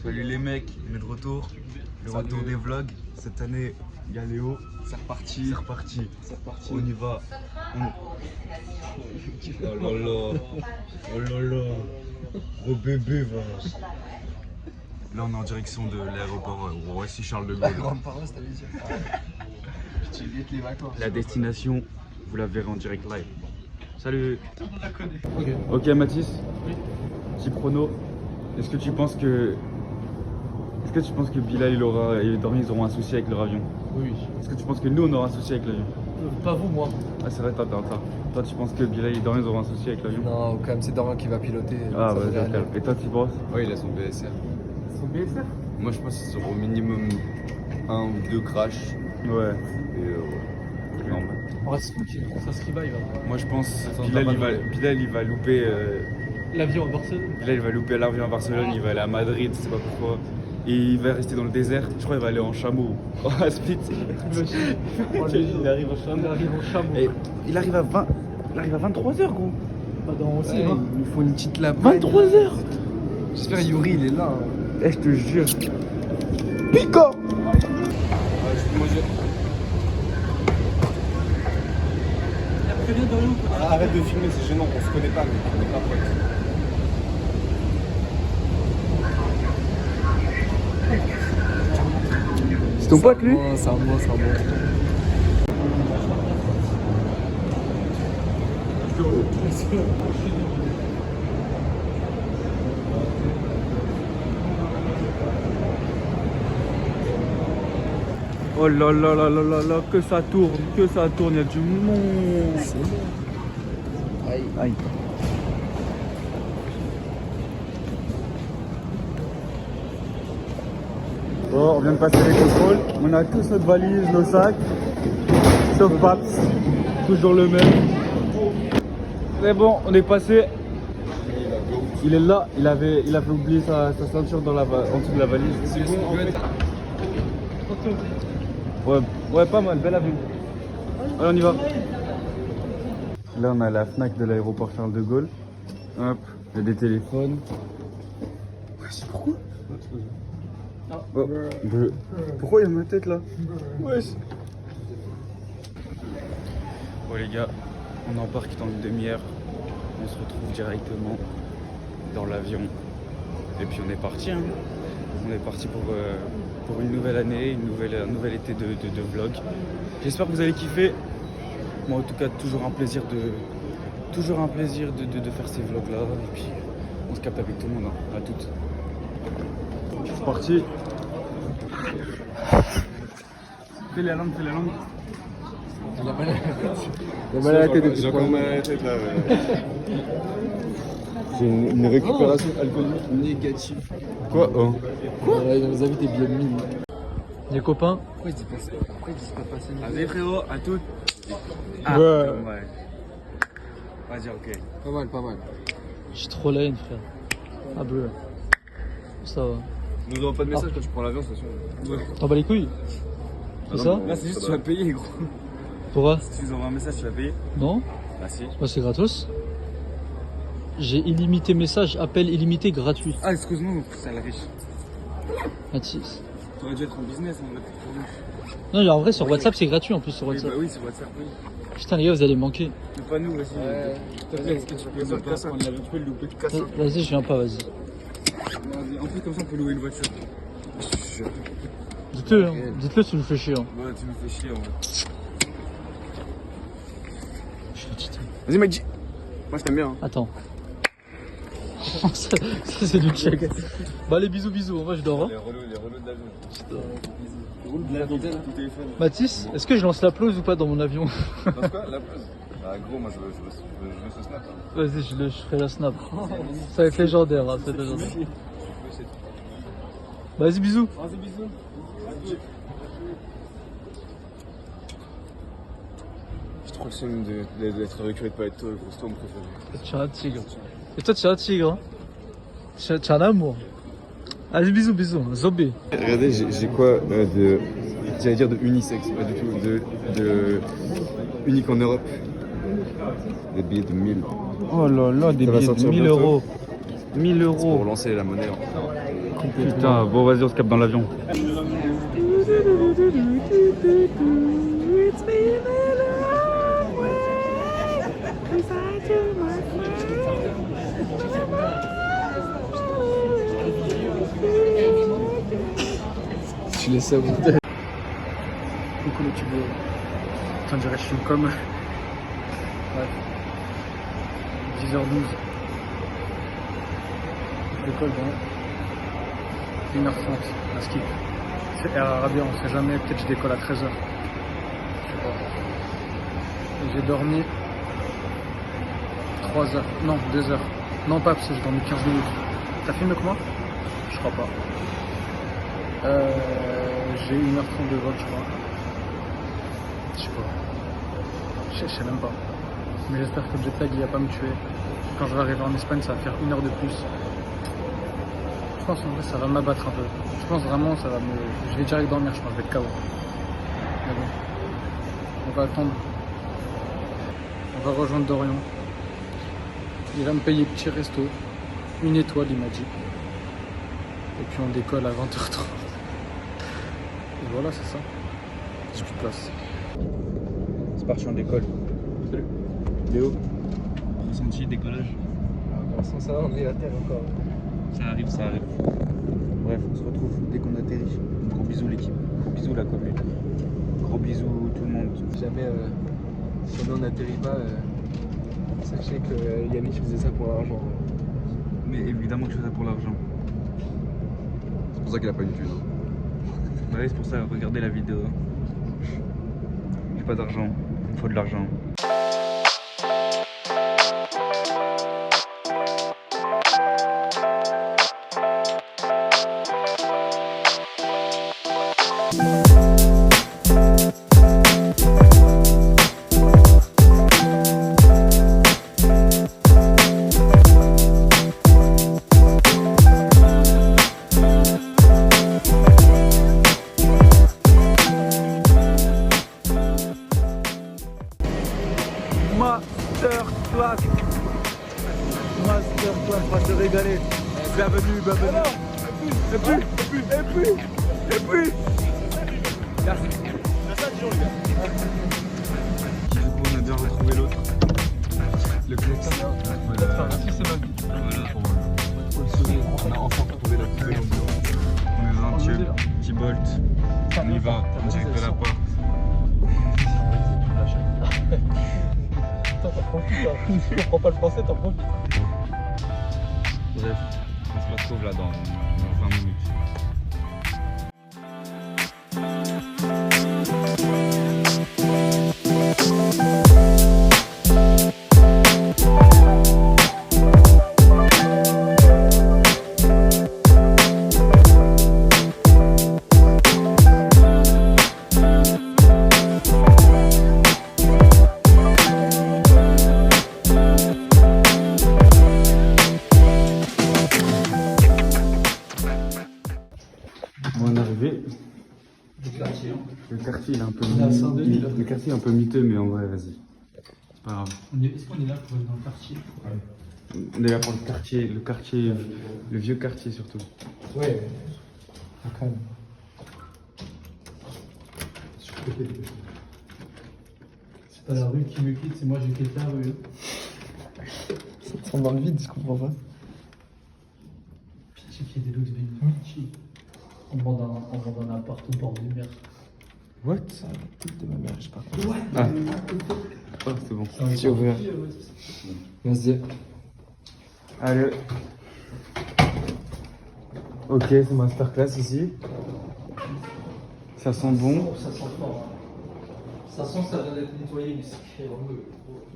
Salut les mecs, on est de retour. Le retour des vlogs. Cette année, il y a Léo. C'est reparti. C'est reparti. C'est reparti. On y va. Oh là là. Oh là là. Gros bébé, va. Là, on est en direction de l'aéroport Roissy Charles de Gaulle. Grande paroisse, t'avais dit. Tu guettes les vacances. La destination, vous la verrez en direct live. Salut. On la connaît. Ok Mathis. Oui. Petit prono. Est-ce que tu penses que Bilal et Laura et Dormi ils auront un souci avec leur avion? Oui. Est-ce que tu penses que nous on aura un souci avec l'avion? Pas vous, moi. Ah c'est vrai, attends. Toi tu penses que Bilal et Dormi ils auront un souci avec l'avion? Non, quand même, c'est Dorian qui va piloter. Ah ça ouais, devrait d'accord. aller. Et toi tu penses? Oui, il a son BSR. Son BSR? Moi, je pense qu'ils auront au minimum 1 ou 2 crashs. Ouais. Et non, bah. En vrai, c'est tranquille. Ça se revive. Moi je pense Ça Bilal va il va louper L'avion à Barcelone. Bilal il va louper l'avion à Barcelone, il va aller à Madrid, je sais pas pourquoi. Et il va rester dans le désert, je crois qu'il va aller en chameau. Oh, à Split. Il arrive en chameau. Et il arrive à 23h gros. Pas dans aussi, Ouais, hein. il nous faut une petite lape. 23h. J'espère Yuri, il est là. Hein. Eh je te jure. Pico. Arrête de filmer, c'est gênant, on se connaît pas, mais on n'est pas potes. C'est ton pote lui? C'est un moi. Oh là là là là là là, que ça tourne, il y a du monde. Aïe. Aïe. Bon, on vient de passer les contrôles. On a tous notre valise, nos sacs. Sauf Paps. Toujours le même. C'est bon, on est passé. Il est là. Il avait oublié sa ceinture en dessous de la valise. C'est bon, en fait. Ouais, pas mal, belle avenue. Allez, on y va. Là, on a la Fnac de l'aéroport Charles de Gaulle. Hop, il y a des téléphones. Ouais, c'est pourquoi? Oh, pourquoi il y a ma tête là? Wesh. Bon les gars, on embarque dans une demi-heure. On se retrouve directement dans l'avion. Et puis on est parti. Hein. On est parti pour une nouvelle année, un nouvel été de vlog. J'espère que vous allez kiffer. Moi en tout cas, toujours un plaisir de faire ces vlogs là. Et puis on se capte avec tout le monde. Hein. À toutes. C'est parti. Fais la langue. Il a mal à la tête. J'ai encore mal à la tête là. J'ai une récupération alcoolique négative. Quoi? Oh. Il nous a vu des billets de 1000. Les copains. Pourquoi il dit pas passer? Vas-y frérot, à toutes. Ouais. Vas-y, ok. Pas mal. J'ai trop la haine, frère. Ah, bleu. Ça va. Nous n'avons pas de message quand tu prends l'avion, c'est sûr. T'en bats les couilles? C'est ça? Là, c'est juste que tu vas payer, gros. Pourquoi? Si tu nous envoies un message, tu vas payer. Non? Bah, si. Moi, c'est gratos. J'ai illimité message, appel illimité gratuit. Ah, excuse-nous, c'est la riche. Mathis. T'aurais dû être en business, on va être pour nous. Non, en vrai, sur WhatsApp, c'est gratuit en plus sur Oui, WhatsApp. bah oui, c'est WhatsApp, oui. Putain, les gars, vous allez manquer. Mais pas nous, vas-y. S'il te plaît, est-ce que tu peux nous prendre l'avion? Tu peux le louper. Vas-y, je viens pas, vas-y. En plus, comme ça, on peut louer une voiture. Dites-le, hein. Dites-le si vous faites chier. Hein. Ouais, tu me fais chier, en vrai. Je suis petit. Vas-y, Maggi. Moi, je t'aime bien. Hein. Attends. ça, c'est du check. Bah, les bisous, moi je dors. Hein. Les relous de l'avion. Roule de la vingtaine, ton téléphone. Mathis, est-ce que je lance la plause ou pas dans mon avion? Dans quoi? La pause. Bah, gros, moi, je veux ce snap. Hein. Vas-y, je ferai la snap. Ça va être légendaire. Hein, ça va être légendaire. Vas-y, bisous. Vas-y, bisous. J'ai trop le seum d'être avec eux et de pas être toi, gros, c'est toi mon préféré. Tu es un tigre. Et toi, tu es un tigre. Hein. Tu es un amour. Allez, bisous, Zobé. Regardez, j'ai quoi j'allais dire de unisexe, pas du tout, de unique en Europe. Des billets de 1000. Oh là là, des Ça va billets de sortir 1000 bientôt. euros. 1000 C'est euros. pour lancer la monnaie. Putain, bon vas-y on se capte dans l'avion. Tu laisses ça vous. Coucou le tubo. Attends, on dirait que je suis comme. Ouais. 10h12. Je décolle dans 1h30 à skip. C'est Air Arabia, on sait jamais, peut-être que je décolle à 13h. Je sais pas. Et j'ai dormi 3 heures. Non, 2 heures. Non pas parce que j'ai dormi 15 minutes. T'as fait mieux que moi? Je crois pas. J'ai 1h30 de vol, je crois. Je sais pas. Je sais même pas. Mais j'espère que le jet lag il va pas me tuer. Quand je vais arriver en Espagne, ça va faire 1 heure de plus. Je pense en vrai ça va m'abattre un peu. Je pense vraiment ça va me. Je vais direct dormir, je pense, je vais être KO. Mais bon. On va attendre. On va rejoindre Dorian. Il va me payer petit resto. 1 étoile, il m'a dit. Et puis on décolle à 20h30. Et voilà, c'est ça. J'ai plus de place. C'est parti, on décolle. Salut. Léo. Ressenti, décollage. Sans ça, on est à terre encore. Ça arrive, ça arrive. Bref, on se retrouve dès qu'on atterrit. Gros bisous l'équipe. Gros bisous la commune. Gros bisous tout le monde. Si jamais on n'atterrit pas, sachez que Yannick faisait ça pour l'argent. Mais évidemment que je fais ça pour l'argent. C'est pour ça qu'il a pas une thune. Ouais, c'est pour ça, regardez la vidéo. J'ai pas d'argent, il me faut de l'argent. Masterclass, on va se régaler. Bienvenue, bienvenue. Et puis. Merci. Du coup, on a déjà retrouvé l'autre. Le clé-temps. Voilà. Merci, c'est ma vie. Voilà. On a enfin retrouvé la plus belle ambiance. On est dans un tube, petit bolt. On y va, on direct de la porte. T'en profites, hein. Si tu comprends pas le français, t'en profites. Bref, on se retrouve là dans 20 minutes. On est arrivé. Le quartier il est un peu le quartier est un peu miteux, mais en vrai, vas-y. C'est pas grave. Est-ce qu'on est là pour être dans le quartier? On est là pour le quartier, le vieux quartier surtout. Ouais. Quand même. C'est pas la rue qui me quitte, c'est moi j'ai quitté la rue. Ça te semble dans le vide, je comprends pas. Pitié qu'il y ait des looks bénis. On vend un appart au bord de mer. What? C'est un truc de ma mère, je pars. Ouais. Ah. Oh, c'est bon. C'est ouvert. Vas-y. Allez. Ok, c'est masterclass ici. Ça sent bon. Ça sent fort. Hein. Ça sent ça vient d'être nettoyé, mais c'est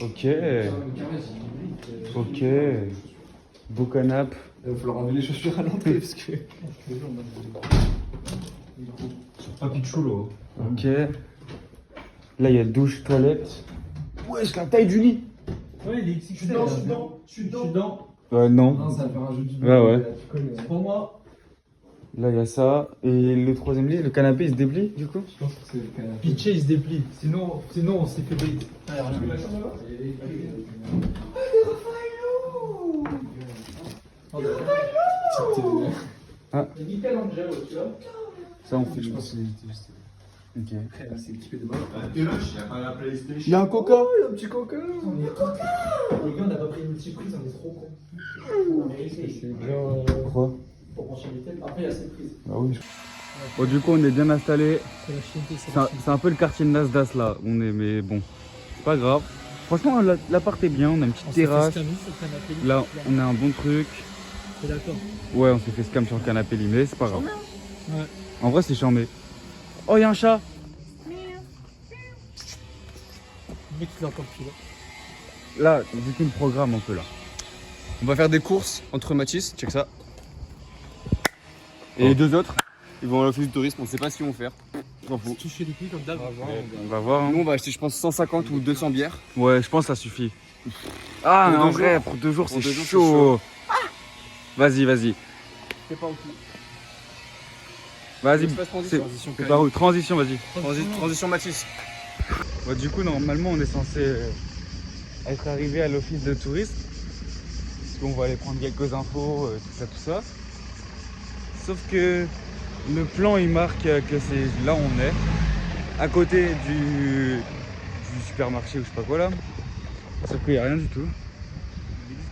Ok. le carré, Ok. Beau canapé. Il va falloir enlever les chaussures à l'entrée parce que. Papi chulo. Ok. Là, il y a douche, toilette. Ouais, c'est la taille du lit. Ouais, il est XXL. Je suis dedans. Non. Non, ça va faire un jeu du Ouais. Tu connais. C'est pour moi. Là, il y a ça. Et le troisième lit, le canapé, il se déplie du coup? Je pense que c'est le canapé. Pitché, il se déplie. Sinon on s'est fait bait. Ah. Il y a Nickel Angelo, tu vois. Ça, on fait. Je pense qu'il est juste. Ok. C'est équipé de balles. Il y a pas la PlayStation. Il y a un coca. Il y a un petit coca. On est coca. Les gars, on n'a pas pris une surprise, on est trop cons. C'est bien. Quoi? Pour brancher les têtes. Après, il y a surprise. Ah oui. Bon, du coup, on est bien installé. C'est la chienté, C'est un peu le quartier de Nasdaq là. On est, mais bon, c'est pas grave. Franchement, l'appart est bien. On a une petite terrasse. Là, on a un bon truc. T'es d'accord? Ouais, on s'est fait scam sur le canapé limé, c'est pas grave. Ouais. En vrai, c'est charmé. Oh, il y a un chat. Le mec, il est encore plus là. Là, du coup, le programme un peu là. On va faire des courses entre Mathis, check ça. Et Oh. les deux autres, ils vont à l'office du tourisme, on sait pas ce qu'ils vont faire. On s'en fout. Toucher les couilles comme d'hab. On va voir. Hein. Nous, on va acheter, je pense, 150 ou 200 bières. Ouais, je pense que ça suffit. Ah, Pour mais en 2 vrai, jours. pour 2 jours, Pour c'est 2 jours, c'est chaud. Vas-y, vas-y. C'est pas où. Vas-y. Espace transition. C'est Transition, c'est par où? Transition, vas-y. Transition Mathis. Bah, du coup, normalement, on est censé être arrivé à l'office de tourisme. Parce qu'on va aller prendre quelques infos, tout ça. Sauf que le plan, il marque que c'est là où on est. À côté du supermarché ou je sais pas quoi là. Sauf qu'il n'y a rien du tout.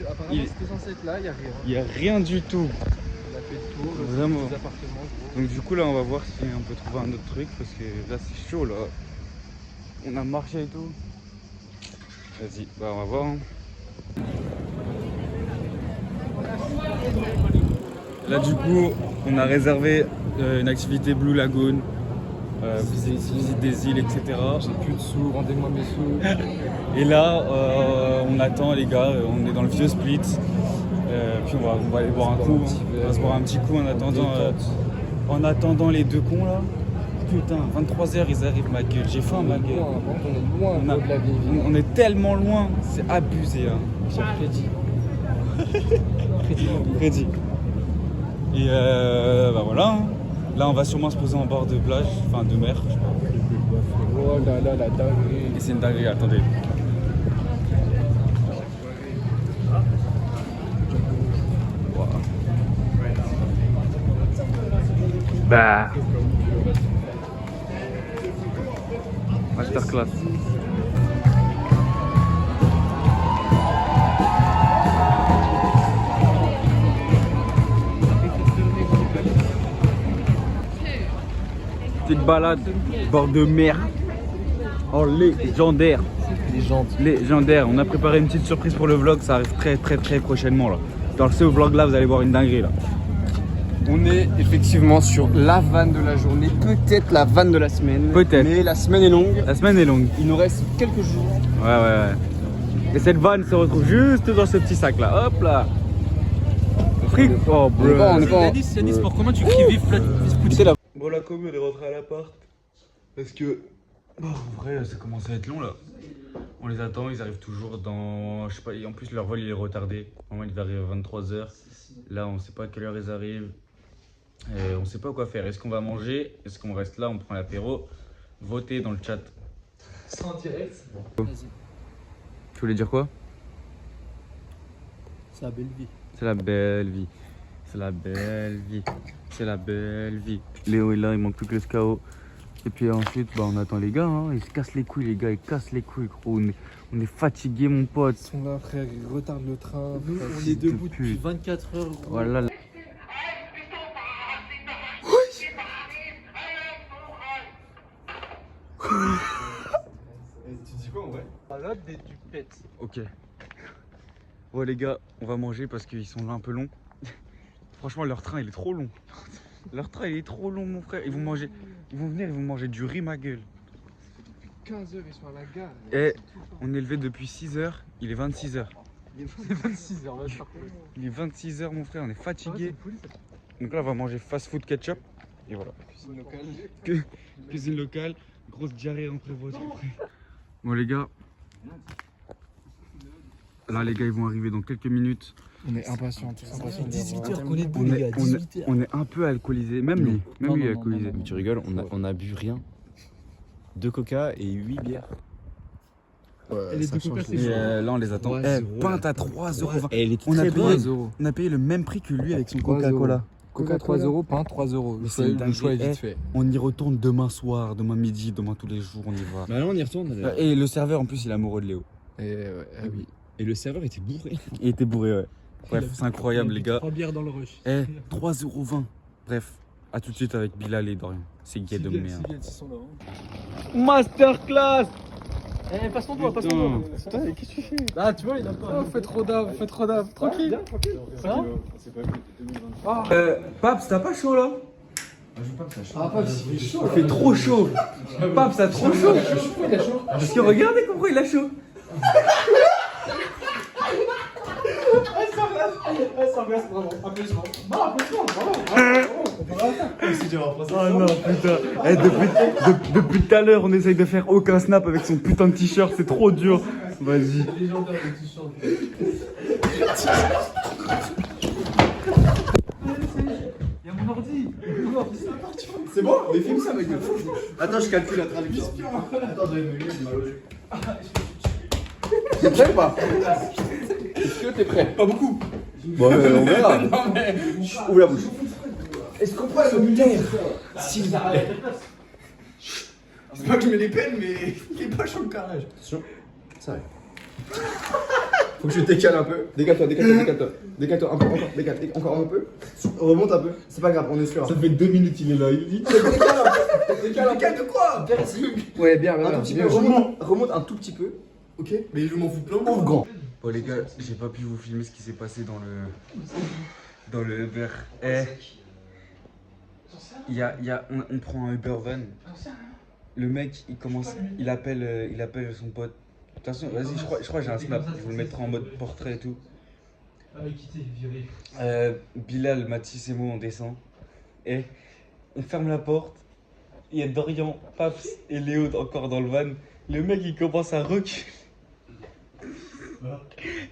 Apparemment, Il- c'était censé être là, il y a rien. Il n'y a rien du tout. On a fait le tour, Vraiment. des appartements, gros. Donc du coup là on va voir si on peut trouver un autre truc parce que là c'est chaud là. On a marché et tout. Vas-y, bah on va voir. Hein. Là du coup on a réservé une activité Blue Lagoon, visite des îles, etc. J'ai plus de sous, rendez-moi mes sous. Et là on attend les gars, on est dans le vieux Split. Puis on va aller boire un coup. On va se boire un petit coup en attendant les deux cons là. Putain, 23h ils arrivent ma gueule, j'ai faim ma gueule. On est loin On a- de la vieille ville. On est tellement loin, c'est abusé hein. J'ai crédit. Crédit. Crédit. Et bah voilà. Hein. Là on va sûrement se poser en bord de plage, enfin de mer. Je sais pas. Oh là là, la dinguerie. Et c'est une dinguerie, attendez. Wow. Bah. Masterclass. Petite balade, bord de mer. Oh légendaire. Légendaire. On a préparé une petite surprise pour le vlog, ça arrive très prochainement là. Dans ce vlog là, vous allez voir une dinguerie là. On est effectivement sur la vanne de la journée, peut-être la vanne de la semaine. Peut-être. Mais la semaine est longue. La semaine est longue. Il nous reste quelques jours. Ouais. Et cette vanne se retrouve juste dans ce petit sac là. Hop là. Fric. Oh bro. On est pas en- Yanis, pour comment tu cries vive C'est la Bon la commu, on est rentré à l'appart. Parce que... Bon, en vrai, ça commence à être long là. On les attend, ils arrivent toujours dans... Je sais pas, en plus leur vol il est retardé. Normalement il va arriver à 23h. Là on sait pas à quelle heure ils arrivent. Et on sait pas quoi faire. Est-ce qu'on va manger? Est-ce qu'on reste là, on prend l'apéro? Votez dans le chat. C'est en direct. Tu voulais dire quoi? C'est la belle vie. C'est la belle vie. C'est la belle vie. C'est la belle vie. Léo est là, il manque plus que le SKO. Et puis ensuite, bah, on attend les gars. Hein. Ils se cassent les couilles, les gars. Ils cassent les couilles, gros. On est fatigués, mon pote. Ils sont là, frère, ils retardent le train. Nous, on fils est de debout depuis pute. 24 heures. Gros. Voilà. Tu dis quoi en vrai? Balade des dupettes. Ok. Ouais, les gars, on va manger parce qu'ils sont là un peu longs. Franchement, leur train, il est trop long. Leur train, il est trop long, mon frère. Ils vont manger. Ils vont venir, ils vont manger du riz, ma gueule. 15 heures, ils sont à la gare. Et on est levé depuis 6h. Il est 26h. Il est 26 heures, va se faire couler. Il est 26h, mon frère. On est fatigué. Donc là, on va manger fast food ketchup. Et voilà. Cuisine locale. Cuisine locale, grosse diarrhée en prévoiture. Bon les gars, là les gars ils vont arriver dans quelques minutes. On est impatients, tous impatients. 18 heures qu'on est debout, On les est, gars, on, 18 est, heures. on est un peu alcoolisé, même lui, même Non, lui est non, alcoolisé. non, Mais tu rigoles, on a bu rien. 2 coca et 8 bières. Et les deux coca, c'est Et chaud. là on les attend. Ouais, Eh, c'est pinte à 3,20 €. Et elle est On a très payé, bonne. on a payé le même prix que lui avec son 3 Coca-Cola. Coca 3 euros, pain 3 euros. Mais c'est une Le choix est dinguerie. vite fait. On y retourne demain soir, demain midi, demain tous les jours, on y va. Bah là, on y retourne. Et le serveur, en plus, il est amoureux de Léo. Et ouais, ah oui. Et le serveur était bourré. Il était bourré, ouais. Bref, c'est incroyable, les gars. 3 bières dans le rush. 3,20 €. Bref, à tout de suite avec Bilal et Dorian. C'est gay de merde. Masterclass. Eh, passe ton doigt, passe ton doigt. Putain, qu'est-ce que tu fais? Ah, tu vois, il a pas. Fais trop d'ave, tranquille. Ça Paps, t'as pas chaud là? Ah, pas si chaud. Il fait trop chaud. Paps, t'as trop chaud. Parce que regardez comment il a chaud. Oh non, putain. Depuis tout à l'heure, on essaye de faire aucun snap avec son putain de t-shirt, c'est trop dur. Vas-y. Y'a mon ordi. C'est bon? Mais filme ça, mec. Attends, je calcule la traduction. Attends, j'avais une mal au jeu. T'es prêt ou pas? Est-ce que t'es prêt? Pas beaucoup. Bon, on verra. Ouvre la bouche. Est-ce qu'on peut le mulet? S'il vous plaît. C'est pas que je mets des peines, mais il est pas chaud le carrelage. Attention, ça arrive. Faut que je décale un peu. Décale-toi. Décale-toi un peu, encore. Décale, encore un peu. Remonte un peu. C'est pas grave, on est sûr. Ça fait 2 minutes, il est là. Il dit décale de quoi? Ouais, bien, un tout petit peu. Remonte un tout petit peu. Ok. Mais je m'en fous plein. Ouvre grand. Bon les gars, j'ai pas pu vous filmer ce qui s'est passé dans le Uber. On prend un Uber van. Le mec, il appelle son pote. Attention, vas-y, je crois que j'ai un snap. Je vous le mettrai en mode portrait et tout. Bilal, Mathis et moi, on descend. Et on ferme la porte. Il y a Dorian, Paps et Léo encore dans le van. Le mec, il commence à reculer.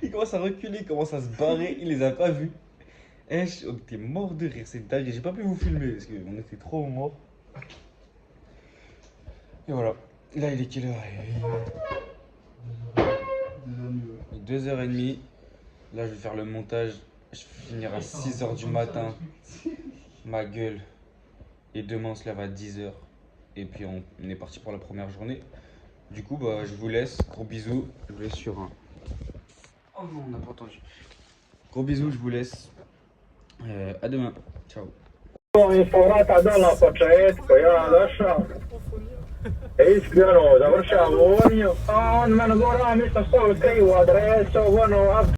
Il commence à se barrer. Il les a pas vus. On était mort de rire. C'est dingue. J'ai pas pu vous filmer parce qu'on était trop morts. Et voilà. Là, il est quelle heure? 2h30. Là, je vais faire le montage. Je vais finir à 6h du matin. Ma gueule. Et demain, on se lève à 10h. Et puis, on est parti pour la première journée. Du coup, bah, je vous laisse. Gros bisous. Je vous laisse sur un. Oh non, on n'a pas entendu. Gros bisous, je vous laisse. À demain. Ciao. Informata dalla Paceto, ja lascia. Iskreno, završava on, mene gora, mi sam stavio krivu adresu,